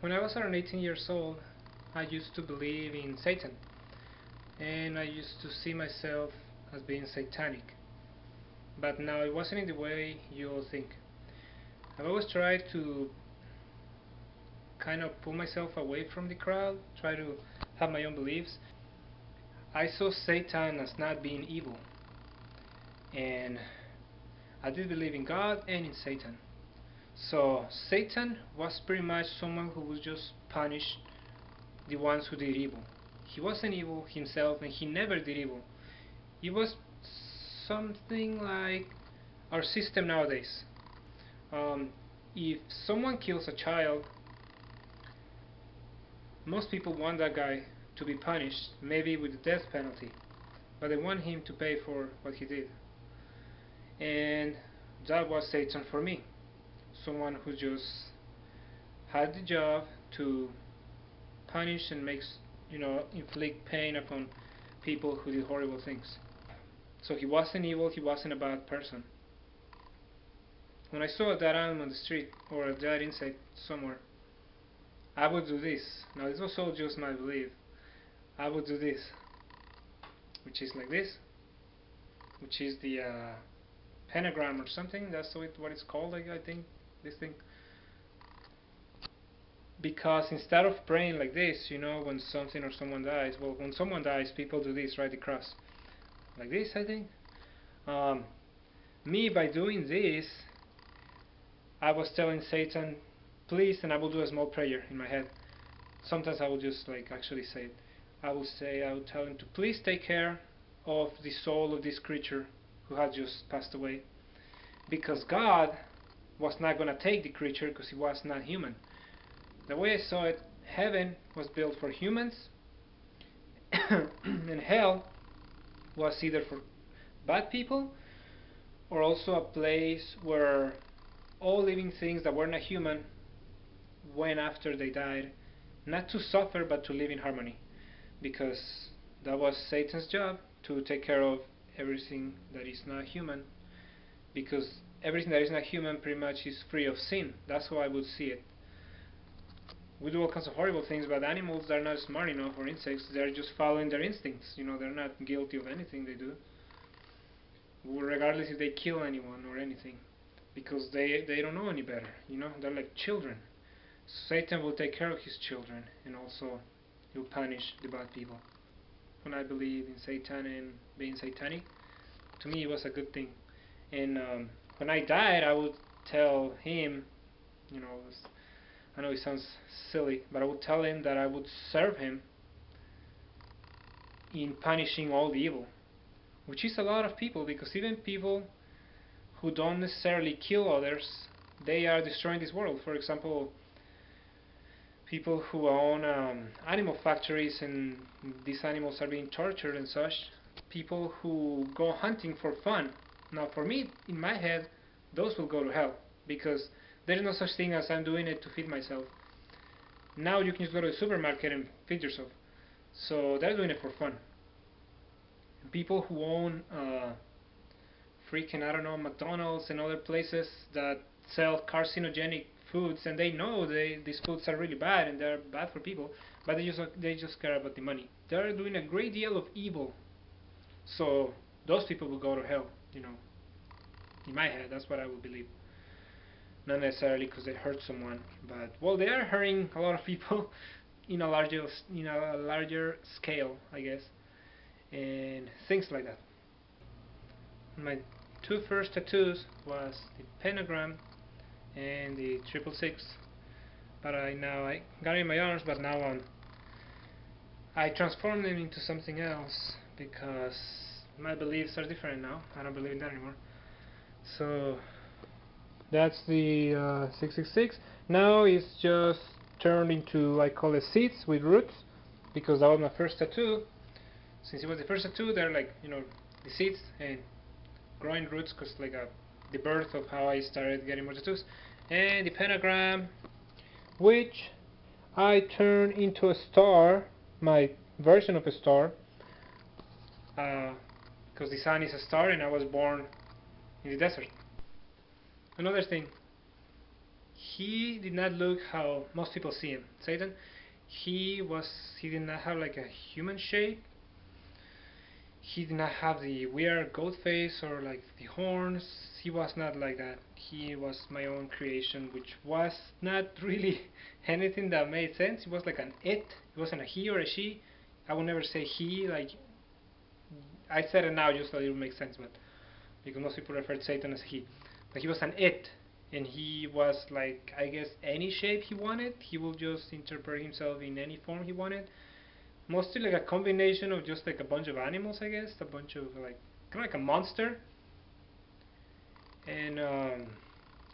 When I was around 18 years old, I used to believe in Satan, and I used to see myself as being satanic. But now it wasn't in the way you all think. I've always tried to kind of pull myself away from the crowd, try to have my own beliefs. I saw Satan as not being evil, and I did believe in God and in Satan. So Satan was pretty much someone who would just punish the ones who did evil. He wasn't evil himself, and he never did evil. He was something like our system nowadays. Um, if someone kills a child, most people want that guy to be punished, maybe with the death penalty, but they want him to pay for what he did. And that was Satan for me. Someone who just had the job to punish and inflict pain upon people who did horrible things. So he wasn't evil, he wasn't a bad person. When I saw that animal on the street or that insect somewhere, I would do this. Now this was all just my belief. I would do this, which is like this, which is the pentagram or something. That's what it's called, I think, this thing. Because instead of praying like this, when something or someone dies, well, when someone dies, people do this, right? The cross, like this, I think. Me, by doing this, I was telling Satan, please, and I will do a small prayer in my head. Sometimes I will just actually say it. I will tell him to please take care of the soul of this creature who had just passed away, because God was not going to take the creature because he was not human. The way I saw it, heaven was built for humans, and hell was either for bad people or also a place where all living things that were not human went after they died, not to suffer but to live in harmony, because that was Satan's job, to take care of everything that is not human, because everything that is not human pretty much is free of sin. That's how I would see it. We do all kinds of horrible things, but animals, they're not smart enough, or insects, they're just following their instincts. They're not guilty of anything they do, regardless if they kill anyone or anything, because they don't know any better. They're like children. Satan will take care of his children, and also he'll punish the bad people. When I believe in Satan and being satanic, to me it was a good thing. And when I died, I would tell him, I know it sounds silly, but I would tell him that I would serve him in punishing all the evil, which is a lot of people, because even people who don't necessarily kill others, they are destroying this world. For example, people who own animal factories and these animals are being tortured and such, people who go hunting for fun. Now for me, in my head, those will go to hell, because there is no such thing as I'm doing it to feed myself. Now you can just go to the supermarket and feed yourself. So they're doing it for fun. People who own freaking, I don't know, McDonald's and other places that sell carcinogenic foods, and they know these foods are really bad and they're bad for people, but they just care about the money. They're doing a great deal of evil. So those people will go to hell. In my head, that's what I would believe. Not necessarily because they hurt someone, but well, they are hurting a lot of people in a larger scale, I guess, and things like that. My two first tattoos was the pentagram and the 666, but I got it in my arms, but now I transformed them into something else because my beliefs are different now. I don't believe in that anymore. So that's the 666. Now it's just turned into, I call it seeds with roots, because that was my first tattoo. Since it was the first tattoo, they're the seeds and growing roots, because the birth of how I started getting more tattoos. And the pentagram, which I turned into a star, my version of a star, because the sun is a star and I was born in the desert. Another thing, he did not look how most people see him. Satan, he was he did not have like a human shape. He did not have the weird goat face or like the horns. He was not like that. He was my own creation, which was not really anything that made sense. It was like an it. It wasn't a he or a she. I would never say he. Like I said it now just so it would make sense, but because most people refer to Satan as a he. But he was an it, and he was like I guess any shape he wanted. He will just interpret himself in any form he wanted. Mostly like a combination of just like a bunch of animals, I guess, a bunch of like kind of like a monster, and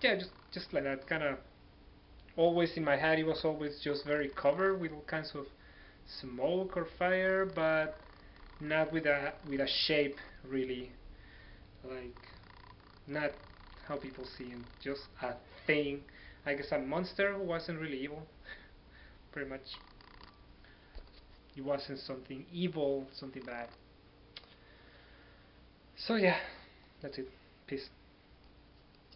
yeah, just like that kind of. Always in my head, it was always just very covered with all kinds of smoke or fire, but not with a shape really, like not how people see him, just a thing. I guess a monster who wasn't really evil, pretty much. He wasn't something evil, something bad. So yeah, that's it. Peace.